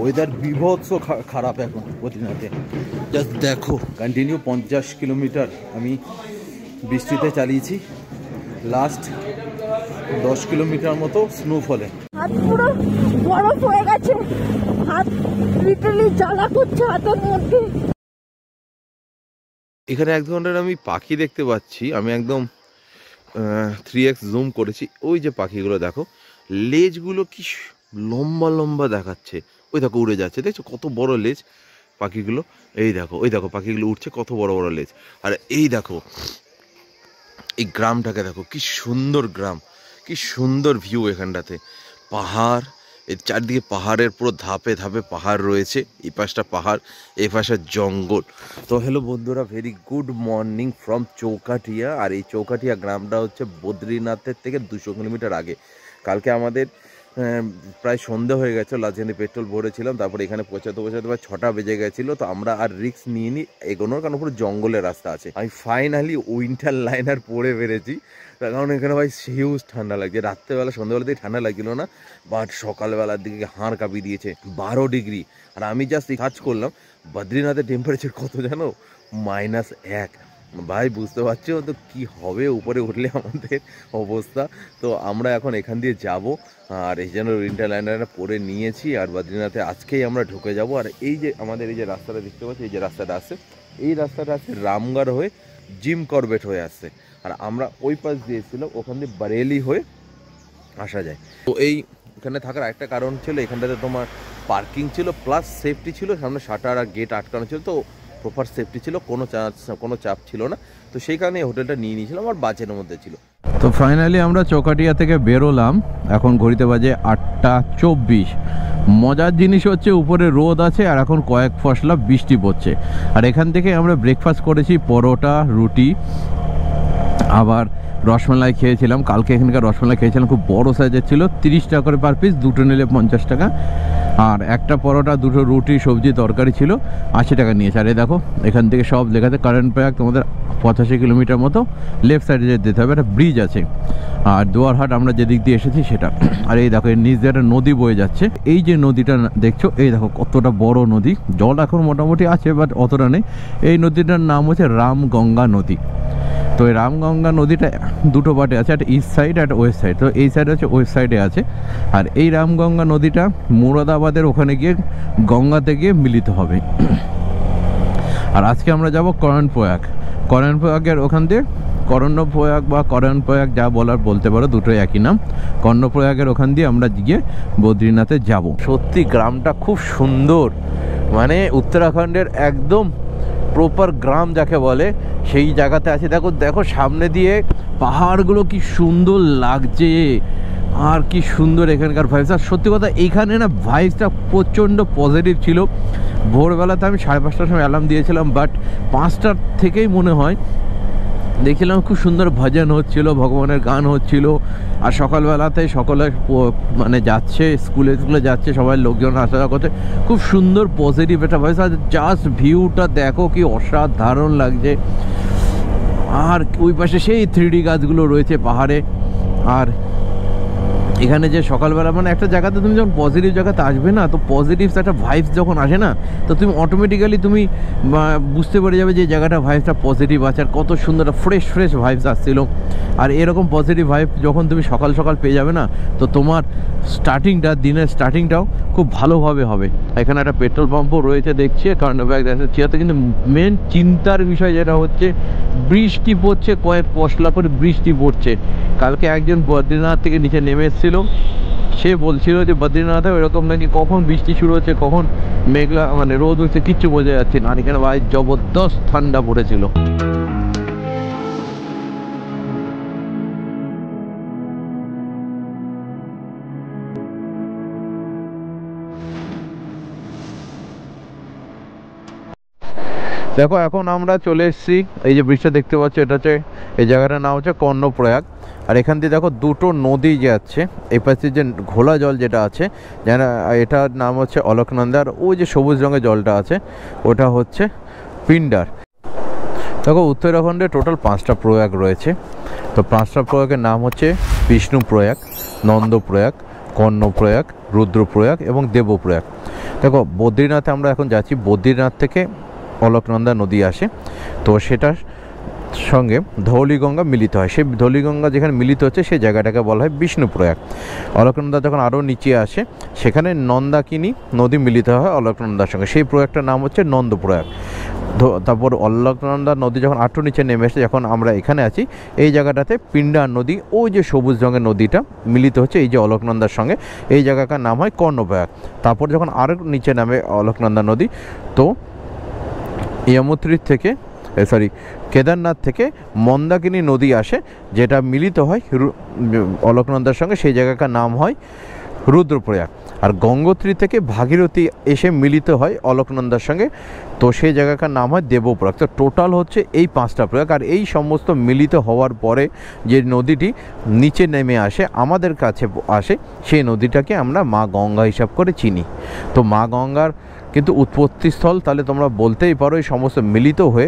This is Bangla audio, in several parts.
ওয়েদার বিভৎস খারাপ এখন বদ্রীনাথে। জাস্ট দেখো, কন্টিনিউ 50 কিলোমিটার আমি বৃষ্টিতে চালিয়েছি। লাস্ট 10 কিলোমিটার মতো স্নোফলে। হাত পুরো বরফ হয়ে গেছে, হাত লিটারালি জ্বালা করছে হাতের মধ্যে। এখানে এক ধরনের আমি পাখি দেখতে পাচ্ছি, আমি একদম 3x জুম করেছি। ওই যে পাখিগুলো দেখো, লেজগুলো কি লম্বা লম্বা দেখাচ্ছে। ওই দেখো উড়ে যাচ্ছে, দেখছো কত বড় লেজ পাখিগুলো। এই দেখো, ওই দেখো পাখিগুলো উঠছে, কত বড় বড় লেজ। আর এই দেখো এই গ্রামটাকে দেখো, কি সুন্দর গ্রাম, কি সুন্দর ভিউ এখানটাতে। পাহাড়, এর চারদিকে পাহাড়ের পুরো ধাপে ধাপে পাহাড় রয়েছে। এই পাশটা পাহাড়, এই পাশে জঙ্গল। তো হ্যালো বন্ধুরা, ভেরি গুড মর্নিং ফ্রম চৌকাঠিয়া। আর এই চৌকাঠিয়া গ্রামটা হচ্ছে বদ্রীনাথের থেকে 200 কিলোমিটার আগে। কালকে আমাদের প্রায় সন্ধে হয়ে গেছে, লাজেনে পেট্রোল ভরেছিলাম। তারপরে এখানে পৌঁছাতে প্রায় 6টা বেজে গেছিলো। তো আমরা আর রিস্ক নিয়ে নিই এগোনোর, কারণ পুরো জঙ্গলের রাস্তা আছে। আমি ফাইনালি উইন্টার লাইনার পরে বেড়েছি, তার কারণ এখানে ভাই হিউজ ঠান্ডা লাগছে। রাত্রেবেলা সন্ধ্যাবেলাতেই ঠান্ডা লাগছিল না, বাট সকালবেলার দিকে হাড় কাঁপিয়ে দিয়েছে 12 ডিগ্রি। আর আমি জাস্ট কাজ করলাম, বদ্রীনাথের টেম্পারেচার কত জানো? -1। ভাই বুঝতে পারছো তো কি হবে উপরে উঠলে আমাদের অবস্থা। তো আমরা এখন এখান দিয়ে যাব, আর এই জন্য উইন্টার লাইনারটা পরে নিয়েছি। আর বদ্রীনাথে আজকেই আমরা ঢুকে যাব। আর এই যে আমাদের এই যে রাস্তাটা দেখতে পাচ্ছি, এই যে রাস্তাটা আছে, এই রাস্তাটা আছে রামগড় হয়ে জিম করবেট হয়ে আসছে। আর আমরা ওই পাশ দিয়েছিলাম, ওখান দিয়ে বারেলি হয়ে আসা যায়। তো এই এখানে থাকার একটা কারণ ছিল, এখানটাতে তোমার পার্কিং ছিল প্লাস সেফটি ছিল, সামনে শাটার আর গেট আটকানো ছিল, তো প্রপার সেফটি ছিল, কোনো চাপ ছিল না। তো সেই কারণে এই হোটেলটা নিয়ে নিয়েছিলাম, আর বাজেটের মধ্যে ছিল। তো ফাইনালি আমরা চৌকাঠিয়া থেকে বেরোলাম, এখন ঘড়িতে বাজে 8টা 24। মজার জিনিস হচ্ছে উপরে রোদ আছে আর এখন কয়েক ফসলা বৃষ্টি পড়ছে। আর এখান থেকে আমরা ব্রেকফাস্ট করেছি, পরোটা, রুটি, আবার রসমালাই খেয়েছিলাম। কালকে এখানকার রসমালাই খেয়েছিলাম, খুব বড় সাইজের ছিল, 30 টাকা করে পার পিস, দুটো নিলে 50 টাকা। আর একটা পরোটা, দুটো রুটি, সবজি, তরকারি ছিল, 80 টাকা নিয়েছে। আর এই দেখো এখান থেকে সব লেখাতে কারেন্ট প্রয়াগ তোমাদের 85 কিলোমিটার মতো লেফট সাইডে যেতে হবে, একটা ব্রিজ আছে। আর দুয়ারহাট আমরা যেদিক দিয়ে এসেছি সেটা। আর এই দেখো এর নিচ দিয়ে একটা নদী বয়ে যাচ্ছে। এই যে নদীটা দেখছো, এই দেখো কতটা বড় নদী। জল এখন মোটামুটি আছে, বাট অতটা নেই। এই নদীটার নাম হচ্ছে রামগঙ্গা নদী। তো এই রামগঙ্গা নদীটা দুটো পার্টে আছে, একটা ইস্ট সাইড একটা ওয়েস্ট সাইড। তো এই সাইড হচ্ছে ওয়েস্ট সাইডে আছে। আর এই রামগঙ্গা নদীটা মুরাদাবাদের ওখানে গিয়ে গঙ্গাতে গিয়ে মিলিত হবে। আর আজকে আমরা যাব কর্ণপ্রয়াগের ওখান দিয়ে, কর্ণপ্রয়াগ বা কর্ণপ্রয়াগ যা বলার বলতে পারো, দুটোই একই নাম। কর্ণপ্রয়াগের ওখান দিয়ে আমরা গিয়ে বদ্রীনাথে যাব। সত্যি গ্রামটা খুব সুন্দর, মানে উত্তরাখণ্ডের একদম প্রপার গ্রাম যাকে বলে সেই জায়গাতে আছে। দেখো দেখো সামনে দিয়ে পাহাড়গুলো কি সুন্দর লাগছে, আর কি সুন্দর এখানকার ভাইবস। আর সত্যি কথা এইখানে না ভাইবসটা প্রচণ্ড পজিটিভ ছিল। ভোরবেলাতে আমি 5:30টার সময় অ্যালার্ম দিয়েছিলাম, বাট 5টার থেকেই মনে হয় দেখছিলাম খুব সুন্দর ভজন হচ্ছিল, ভগবানের গান হচ্ছিল। আর সকালবেলাতে সকলে মানে যাচ্ছে, স্কুলে যাচ্ছে, সবাই লোকজন আসা যাওয়া করছে, খুব সুন্দর পজিটিভ একটা ভয়েস। আর জাস্ট ভিউটা দেখো কি অসাধারণ লাগছে। আর ওই পাশে সেই 3D গাছগুলো রয়েছে পাহাড়ে। আর এখানে যে সকালবেলা মানে একটা জায়গাতে তুমি যখন পজিটিভ জায়গাতে আসবে না, তো পজিটিভস একটা ভাইবস যখন আসে না, তো তুমি অটোমেটিক্যালি তুমি বুঝতে পেরে যাবে যে জায়গাটা ভাইবসটা পজিটিভ আছে। আর কত সুন্দর ফ্রেশ ভাইবস আসছিল। আর এরকম পজিটিভ ভাইব যখন তুমি সকাল সকাল পেয়ে যাবে না, তো তোমার স্টার্টিংটা, দিনের স্টার্টিংটাও খুব ভালোভাবে হবে। এখানে একটা পেট্রোল পাম্পও রয়েছে দেখছি, কর্ণপ্রয়াগ চিয়াতে। কিন্তু মেন চিন্তার বিষয় যেটা হচ্ছে, বৃষ্টি পড়ছে, কয়েক পশলা করে বৃষ্টি পড়ছে। কালকে একজন বদ্রীনাথ থেকে নিচে নেমে এসেছিল, সে বলছিল যে বদ্রীনাথে ওইরকম নাকি কখন বৃষ্টি শুরু হচ্ছে, কখন মেঘলা মানে রোদ হচ্ছে, কিচ্ছু বোঝা যাচ্ছে না। আর এখানে ভাই জবরদস্ত ঠান্ডা পড়েছিল। দেখো এখন আমরা চলে এসেছি, এই যে ব্রিজটা দেখতে পাচ্ছ, এটা হচ্ছে এই জায়গাটার নাম হচ্ছে কর্ণপ্রয়াগ। আর এখান দিয়ে দেখো দুটো নদী যাচ্ছে। এই পাশে যে ঘোলা জল যেটা আছে, যেন এটার নাম হচ্ছে অলকনন্দা। আর ওই যে সবুজ রঙের জলটা আছে, ওটা হচ্ছে পিন্ডার। দেখো উত্তরাখণ্ডে টোটাল 5টা প্রয়াগ রয়েছে। তো 5টা প্রয়াগের নাম হচ্ছে বিষ্ণুপ্রয়াগ, নন্দপ্রয়াগ, কর্ণপ্রয়াগ, রুদ্রপ্রয়াগ এবং দেবপ্রয়াগ। দেখো বদ্রীনাথে আমরা এখন যাচ্ছি, বদ্রীনাথ থেকে অলকনন্দা নদী আসে, তো সেটার সঙ্গে ধৌলিগঙ্গা মিলিত হয়। সেই ধৌলিগঙ্গা যেখানে মিলিত হচ্ছে সেই জায়গাটাকে বলা হয় বিষ্ণুপ্রয়াগ। অলকনন্দা যখন আরও নিচে আসে সেখানে নন্দাকিনী নদী মিলিত হয় অলকনন্দার সঙ্গে, সেই প্রয়াগটার নাম হচ্ছে নন্দপ্রয়াগ। তারপর অলকনন্দা নদী যখন আরও নিচে নেমে এসে যখন আমরা এখানে আছি, এই জায়গাটাতে পিণ্ডার নদী, ওই যে সবুজ রঙের নদীটা মিলিত হচ্ছে এই যে অলকনন্দার সঙ্গে, এই জায়গাটার নাম হয় কর্ণপ্রয়াগ। তারপর যখন আরও নিচে নামে অলকনন্দা নদী, তো ইয়ামুত্রী থেকে কেদারনাথ থেকে মন্দাকিনী নদী আসে, যেটা মিলিত হয় অলকনন্দার সঙ্গে, সেই জায়গাটার নাম হয় রুদ্রপ্রয়াগ। আর গঙ্গোত্রী থেকে ভাগীরথী এসে মিলিত হয় অলকনন্দার সঙ্গে, তো সেই জায়গাটার নাম হয় দেবপ্রয়াগ। তো টোটাল হচ্ছে এই 5টা প্রয়াগ। আর এই সমস্ত মিলিত হওয়ার পরে যে নদীটি নিচে নেমে আসে আমাদের কাছে আসে, সেই নদীটাকে আমরা মা গঙ্গা হিসাব করে চিনি। তো মা গঙ্গার কিন্তু উৎপত্তিস্থল তাহলে তোমরা বলতেই পারো এই সমস্ত মিলিত হয়ে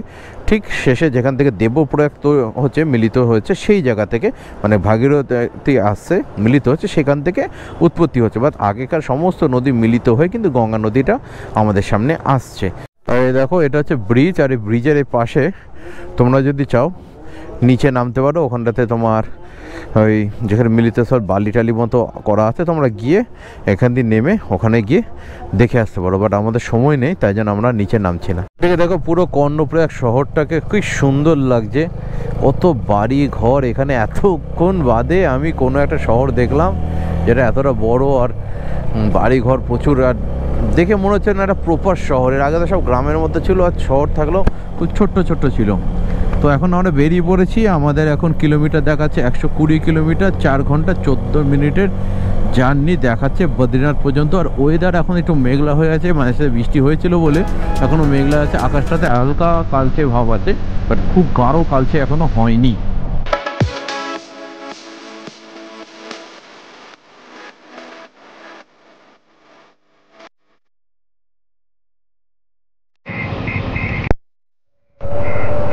ঠিক শেষে যেখান থেকে দেবপ্রয়াগ তো হচ্ছে মিলিত হয়েছে, সেই জায়গা থেকে মানে ভাগীরথী আসছে মিলিত হচ্ছে, সেখান থেকে উৎপত্তি হচ্ছে। বাট আগেকার সমস্ত নদী মিলিত হয়ে কিন্তু গঙ্গা নদীটা আমাদের সামনে আসছে। আর এই দেখো এটা হচ্ছে ব্রিজ, আর এই ব্রিজের এই পাশে তোমরা যদি চাও নিচে নামতে পারো, ওখানটাতে তোমার ওই যেখানে মিলিতস্থল বালি টালি মতো করা আছে, তোমরা গিয়ে এখান দিয়ে নেমে ওখানে গিয়ে দেখে আসতে পারো। বাট আমাদের সময় নেই, তাই জন্য আমরা নিচে নামছি না। ঠিক আছে, দেখো পুরো কর্ণপ্রয়াগ শহরটাকে কি সুন্দর লাগছে, কত বাড়ি ঘর এখানে। এতক্ষণ বাদে আমি কোনো একটা শহর দেখলাম যেটা এতটা বড় আর বাড়ি ঘর প্রচুর, আর দেখে মনে হচ্ছে না একটা প্রপার শহর। এর আগে তো সব গ্রামের মধ্যে ছিল, আর শহর থাকলেও খুব ছোট্ট ছোট্ট ছিল। তো এখন আমরা বেরিয়ে পড়েছি, আমাদের এখন কিলোমিটার দেখাচ্ছে 120 কিলোমিটার, 4 ঘন্টা 14 মিনিটের জার্নি দেখাচ্ছে বদ্রীনাথ পর্যন্ত। আর ওয়েদার এখন একটু মেঘলা হয়ে আছে, মানে বৃষ্টি হয়েছিল বলে এখনও মেঘলা আছে, আকাশটাতে হালকা কালচে ভাব আছে, বাট খুব গাঢ় কালচে এখনও হয়নি।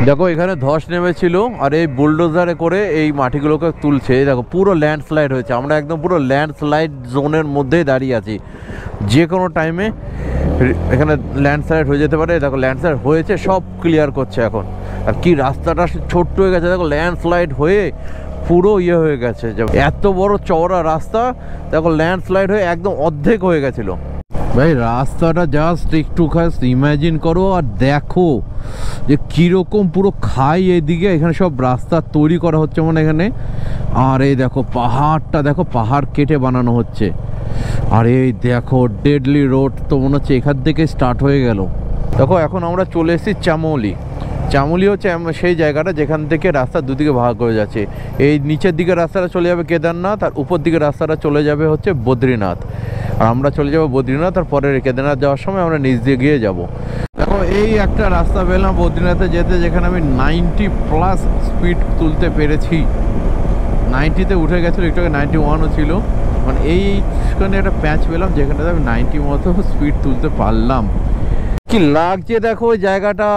দেখো এখানে ধস নেমেছিল, আর এই বুলডোজারে করে এই মাটিগুলোকে তুলছে। দেখো পুরো ল্যান্ডস্লাইড হয়েছে, আমরা একদম পুরো ল্যান্ডস্লাইড জোনের মধ্যেই দাঁড়িয়ে আছি। যে কোনো টাইমে এখানে ল্যান্ডস্লাইড হয়ে যেতে পারে। দেখো ল্যান্ডস্লাইড হয়েছে, সব ক্লিয়ার করছে এখন। আর কি রাস্তাটা ছোট্ট হয়ে গেছে, দেখো ল্যান্ডস্লাইড হয়ে পুরো ইয়ে হয়ে গেছে। এত বড় চওড়া রাস্তা, দেখো ল্যান্ডস্লাইড হয়ে একদম অর্ধেক হয়ে গেছিলো। ভাই রাস্তাটা জাস্ট একটু খাস ইমাজিন করো, আর দেখো যে কীরকম পুরো খাই এদিকে, এখানে সব রাস্তা তৈরি করা হচ্ছে মানে এখানে। আর এই দেখো পাহাড়টা, দেখো পাহাড় কেটে বানানো হচ্ছে। আর এই দেখো ডেডলি রোড, তো মনে হচ্ছে এখান থেকে স্টার্ট হয়ে গেল। দেখো এখন আমরা চলে এসেছি চামোলি। চামোলি হচ্ছে সেই জায়গাটা যেখান থেকে রাস্তা দুদিকে ভাগ হয়ে যাচ্ছে। এই নিচের দিকে রাস্তাটা চলে যাবে কেদারনাথ, আর উপর দিকে রাস্তাটা চলে যাবে হচ্ছে বদ্রীনাথ। আর আমরা চলে যাবো বদ্রীনাথ, আর পরে কেদারনাথ যাওয়ার সময় আমরা নিচ দিয়ে গিয়ে যাব। দেখো এই একটা রাস্তা পেলাম বদ্রীনাথে যেতে, যেখানে আমি 90+ স্পিড তুলতে পেরেছি। 90-তে উঠে গেছিলো, একটু 91ও ছিল, মানে এইখানে একটা প্যাচ পেলাম যেখানটাতে আমি 90 মতো স্পিড তুলতে পারলাম। কি লাগছে দেখো ওই জায়গাটা,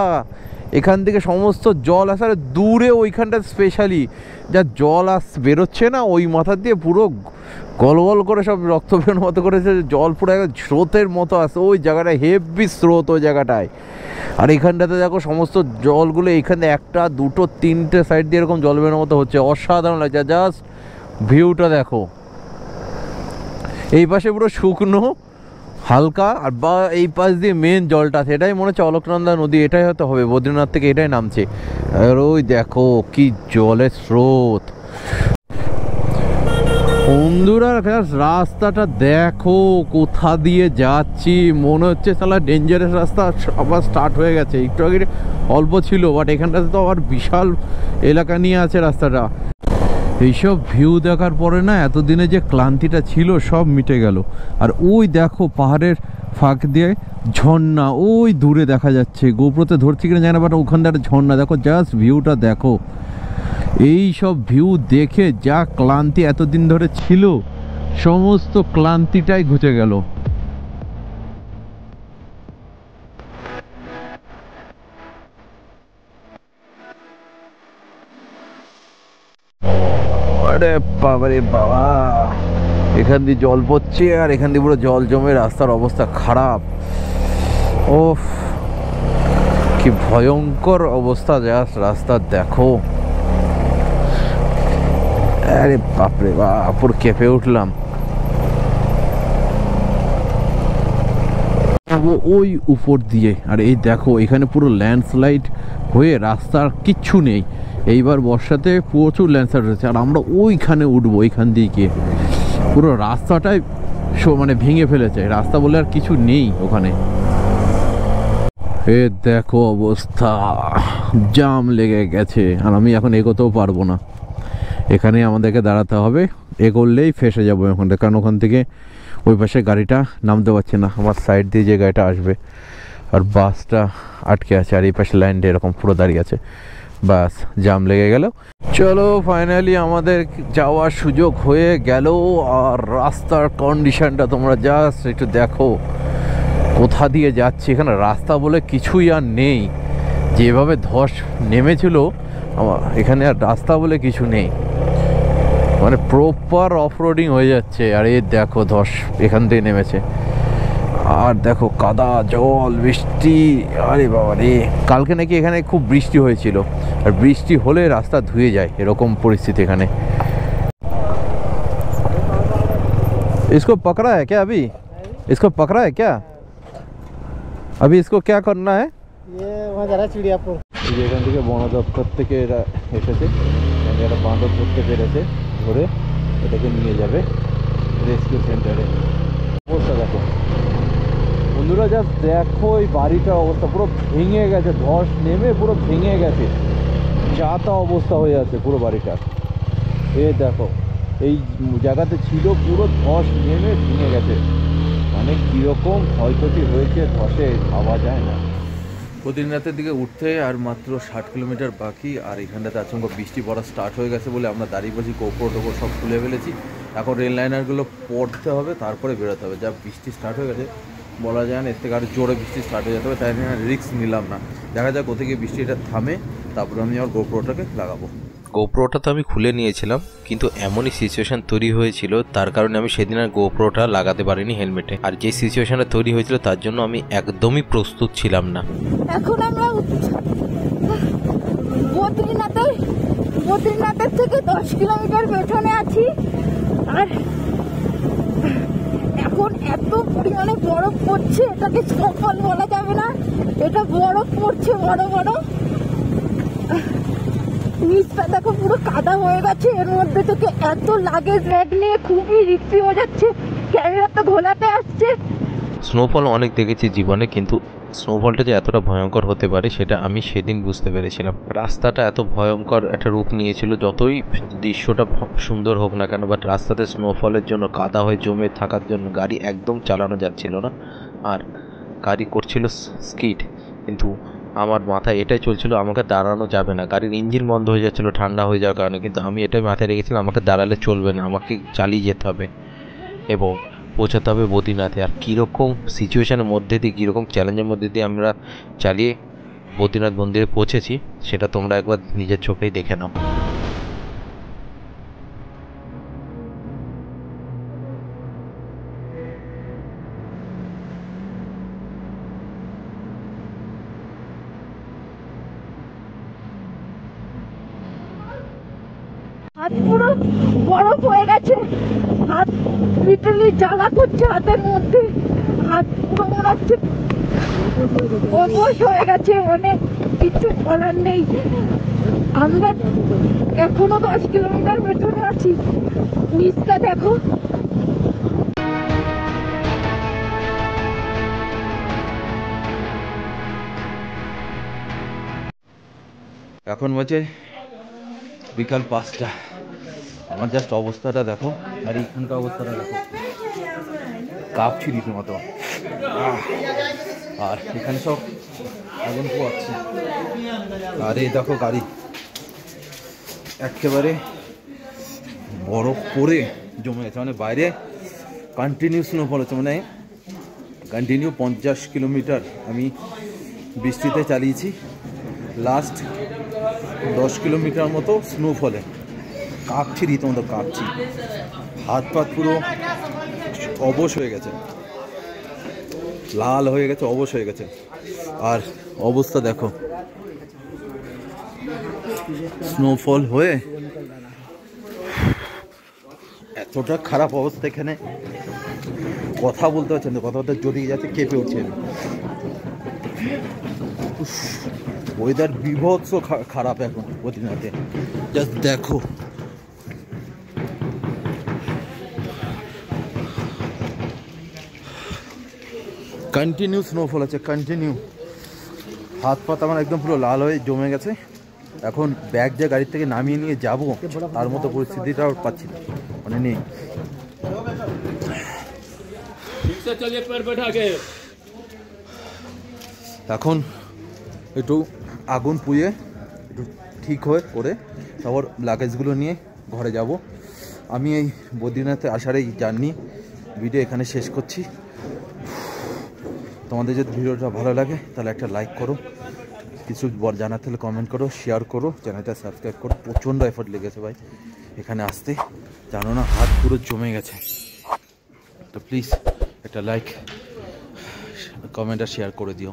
এখান থেকে সমস্ত জল আসে, আর দূরে ওইখানটা স্পেশালি যা জল বেরোচ্ছে না ওই মাথা দিয়ে পুরো গল গল করে সব রক্ত বেরোনোর মতো করেছে, জল পুরো একদম স্রোতের মতো আসে ওই জায়গাটায়, হেভি স্রোত ওই জায়গাটায়। আর এইখানটাতে দেখো সমস্ত জলগুলো এইখানে 1, 2, 3টে সাইড দিয়ে এরকম জল বেরোনোর মতো হচ্ছে, অসাধারণ লাগছে। জাস্ট ভিউটা দেখো, এই পাশে পুরো শুকনো হালকা, আর বা এই পাশ দিয়ে মেন জলটা, সেটাই মনে হচ্ছে অলকনন্দা নদী, এটাই হয়তো হবে বদ্রীনাথ থেকে এটাই নামছে। আর ওই দেখো কি জলের স্রোত। বন্ধুরা রাস্তাটা দেখো কোথা দিয়ে যাচ্ছি, মনে হচ্ছে সালা ডেঞ্জারাস রাস্তা আবার স্টার্ট হয়ে গেছে। একটু আগে অল্প ছিল, বাট এখানটাতে তো আবার বিশাল এলাকা নিয়ে আছে রাস্তাটা। এইসব ভিউ দেখার পরে না এতদিনে যে ক্লান্তিটা ছিল সব মিটে গেল। আর ওই দেখো পাহাড়ের ফাঁক দিয়ে ঝর্ণা ওই দূরে দেখা যাচ্ছে, গোপ্রোতে ধরছি কিনা জানি না, বাট ওখানটা একটা ঝর্ণা দেখো, জাস্ট ভিউটা দেখো। এই সব ভিউ দেখে যা ক্লান্তি এতদিন ধরে ছিল সমস্ত ক্লান্তিটাই ঘুচে গেল। আরে বাবা রে বাবা, এখান দিয়ে জল পড়ছে আর এখান দিয়ে পুরো জল জমে রাস্তার অবস্থা খারাপ। ওফ, কি ভয়ঙ্কর অবস্থা, জাস্ট রাস্তা দেখো। আরে বাপরে বাপ, পুরো কেঁপে উঠলাম। ওই উপর দিয়ে, আর এই দেখো এখানে পুরো ল্যান্ডস্লাইড হয়ে রাস্তার কিচ্ছু নেই। এইবার বর্ষাতে প্রচুর ল্যান্ডস্লাইড হয়েছে, আর আমরা ওইখানে উঠবো। ওইখান দিয়ে গিয়ে পুরো রাস্তাটাই মানে ভেঙে ফেলেছে, রাস্তা বলে আর কিছু নেই ওখানে। এ দেখো অবস্থা, জাম লেগে গেছে, আর আমি এখন এগোতেও পারবো না। এখানে আমাদেরকে দাঁড়াতে হবে, এগোলেই ফেসে যাবো ওখান থেকে, কারণ ওখান থেকে ওই পাশে গাড়িটা নামতে পারছে না। আমার সাইড দিয়ে যে গাড়িটা আসবে, আর বাসটা আটকে আছে, আর এই পাশে লাইনটা এরকম পুরো দাঁড়িয়ে আছে। বাস, জাম লেগে গেল। চলো ফাইনালি আমাদের যাওয়ার সুযোগ হয়ে গেল। আর রাস্তার কন্ডিশনটা তোমরা জাস্ট একটু দেখো, কোথা দিয়ে যাচ্ছি। এখানে রাস্তা বলে কিছুই আর নেই, যেভাবে ধস নেমেছিল এখানে আর রাস্তা বলে কিছু নেই, মানে প্রপার অফরোডিং হয়ে যাচ্ছে। আর এই দেখো ধস এখান থেকে নেমেছে, আর দেখো কাদা জল বৃষ্টি। আরে বাবা রে, কালকে নাকি এখানে খুব বৃষ্টি হয়েছিল, আর বৃষ্টি হলে রাস্তা ধুয়ে যায়, এরকম পরিস্থিতি এখানে। इसको पकड़ा है क्या अभी? इसको पकड़ा है क्या अभी? इसको क्या करना है? ये वहाँ जा रहा है चिड़ियापुर। এখান থেকে বন দপ্তর থেকে এরা এসেছে, একটা বাঁদর ধরতে পেরেছে, ধরে এটাকে নিয়ে যাবে রেস্কিউ সেন্টারে। অবস্থা দেখো বন্ধুরা, জাস্ট দেখো এই বাড়িটার অবস্থা, পুরো ভেঙে গেছে, ধস নেমে পুরো ভেঙে গেছে, যা তা অবস্থা হয়ে আছে পুরো বাড়িটা। এ দেখো এই জায়গাতে ছিল, পুরো ধস নেমে ভেঙে গেছে, মানে কীরকম ক্ষয়ক্ষতি হয়েছে ধসে ভাবা যায় না। বদ্রীনাথের দিকে উঠতে আর মাত্র 60 কিলোমিটার বাকি, আর এখানটাতে আচমক বৃষ্টি পড়া স্টার্ট হয়ে গেছে বলে আমরা দাঁড়িয়ে বসি, কোপর টোপর সব খুলে ফেলেছি। এখন রেল লাইনারগুলো পড়তে হবে, তারপরে বেরোতে হবে। যা বৃষ্টি স্টার্ট হয়ে গেছে বলা যায় না, এর থেকে আরও জোরে বৃষ্টি স্টার্ট হয়ে যেতে হবে, তাই রিস্ক নিলাম না। দেখা যাক কোথা থেকে বৃষ্টিটা থামে, তারপরে আমি আমার গোপ্রোটাকে লাগাবো। গোপ্রোটা তো আমি খুলে নিয়েছিলাম, কিন্তু এমনই সিচুয়েশন তৈরি হয়েছিল, তার কারণে আমি সেদিন আর গোপ্রোটা লাগাতে পারিনি হেলমেটে। আর যে সিচুয়েশনটা তৈরি হয়েছিল তার জন্য আমি একদমই প্রস্তুত ছিলাম না। এখন আমরা বদ্রীনাথের থেকে 10 কিলোমিটার পেছনে আছি, আর এখন এত পরিমাণে বরফ পড়ছে, এটাকে স্নোফল বলা যাবে না, এটা বরফ পড়ছে বড় বড়। নিচটা দেখো পুরো কাদা হয়ে গেছে, এর মধ্যে থেকে এত লাগেজ ব্যাগ নিয়ে খুবই রিস্কি হয়ে যাচ্ছে, ক্যামেরা তো ঘোলাতে আসছে। স্নোফল অনেক দেখেছি জীবনে, কিন্তু স্নোফলটা যে এতটা ভয়ঙ্কর হতে পারে সেটা আমি সেদিন বুঝতে পেরেছিলাম। রাস্তাটা এত ভয়ঙ্কর একটা রূপ নিয়েছিল, যতই দৃশ্যটা সুন্দর হোক না কেন, বাট রাস্তাতে স্নোফলের জন্য কাদা হয়ে জমে থাকার জন্য গাড়ি একদম চালানো যাচ্ছিল না, আর গাড়ি করছিল স্কিড। কিন্তু আমার মাথায় এটাই চলছিল, আমাকে দাঁড়ানো যাবে না, গাড়ির ইঞ্জিন বন্ধ হয়ে যাচ্ছিলো ঠান্ডা হয়ে যাওয়ার কারণে, কিন্তু আমি এটাই মাথায় রেখেছিলাম, আমাকে দাঁড়ালে চলবে না, আমাকে চালিয়ে যেতে হবে এবং পৌঁছাতে হবে বদ্রীনাথে। আর কীরকম সিচুয়েশানের মধ্যে দিয়ে, কীরকম চ্যালেঞ্জের মধ্যে দিয়ে আমরা চালিয়ে বদ্রীনাথ মন্দিরে পৌঁছেছি, সেটা তোমরা একবার নিজের চোখেই দেখে নাও। হাত পুরো বরফ হয়ে গেছে, হাত লিটারলি জ্বালা করছে হাতের মধ্যে, হাত পুরো মনে হচ্ছে অবশ হয়ে গেছে, মানে কিছু বলার নেই। আমরা এখনো 10 কিলোমিটার পেছনে আছি, নিচটা দেখো। এখন বাজে বিকাল 5টা। আমার জাস্ট অবস্থাটা দেখো, আর এইখানকার অবস্থাটা দেখো, কাঁপছি রীতিমতো। আর এখানে সব আগুন পোয়াচ্ছে, আর এই দেখো গাড়ি একেবারে বরফ পরে জমে গেছে, মানে বাইরে কন্টিনিউ স্নোফল হচ্ছে, মানে কন্টিনিউ 50 কিলোমিটার আমি বৃষ্টিতে চালিয়েছি, লাস্ট 10 কিলোমিটার মতো স্নোফলে। কাঁপছি রীতিমতো কাঁপছি, হাত পাত পুরো অবশ হয়ে গেছে, লাল হয়ে গেছে, অবশ হয়ে গেছে। আর অবস্থা দেখো, স্নোফল হয়ে এতটা খারাপ অবস্থা, এখানে কথা বলতে পারছেন না, কথা বলতে জড়িয়ে যাচ্ছে, কেঁপে উঠছে। ওয়েদার বিভৎস খারাপ এখন বদ্রীনাথে, জাস্ট দেখো। কন্টিনিউ স্নোফল আছে, কন্টিনিউ। হাত পাত আমার একদম পুরো লাল হয়ে জমে গেছে। এখন ব্যাগ যে গাড়ির থেকে নামিয়ে নিয়ে যাব, তার মতো পরিস্থিতিটাও পাচ্ছি না, মানে নেই। এখন একটু আগুন পুড়িয়ে একটু ঠিক হয়ে করে তারপর লাগেজগুলো নিয়ে ঘরে যাব। আমি এই বদ্রীনাথে আসার এই জার্নি ভিডিও এখানে শেষ করছি। তোমাদের যদি ভিডিওটা ভালো লাগে তাহলে একটা লাইক করো, কিছু জানাতে হলে কমেন্ট করো, শেয়ার করো, চ্যানেলটা সাবস্ক্রাইব করো। প্রচণ্ড এফোর্ট লেগেছে ভাই এখানে আসতে, জানো না, হাত পুরো জমে গেছে। তো প্লিজ একটা লাইক, কমেন্ট আর শেয়ার করে দিও।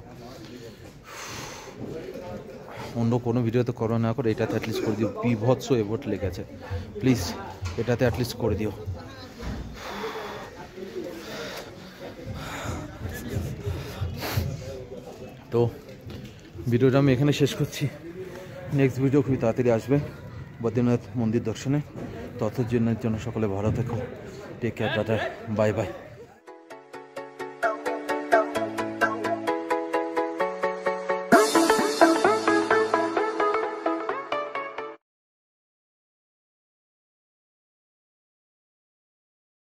অন্য কোনো ভিডিওতে করো না করে এটাতে অ্যাটলিস্ট করে দিও। বিভৎস এফোর্ট লেগেছে, প্লিজ এটাতে অ্যাটলিস্ট করে দিও। তো ভিডিওটা আমি এখানে শেষ করছি। নেক্সট ভিডিও খুবই তাড়াতাড়ি আসবে বদ্রীনাথ মন্দির দর্শনে। ততদিনের জন্য সকলে ভালো থেকো, take care, tata, bye by.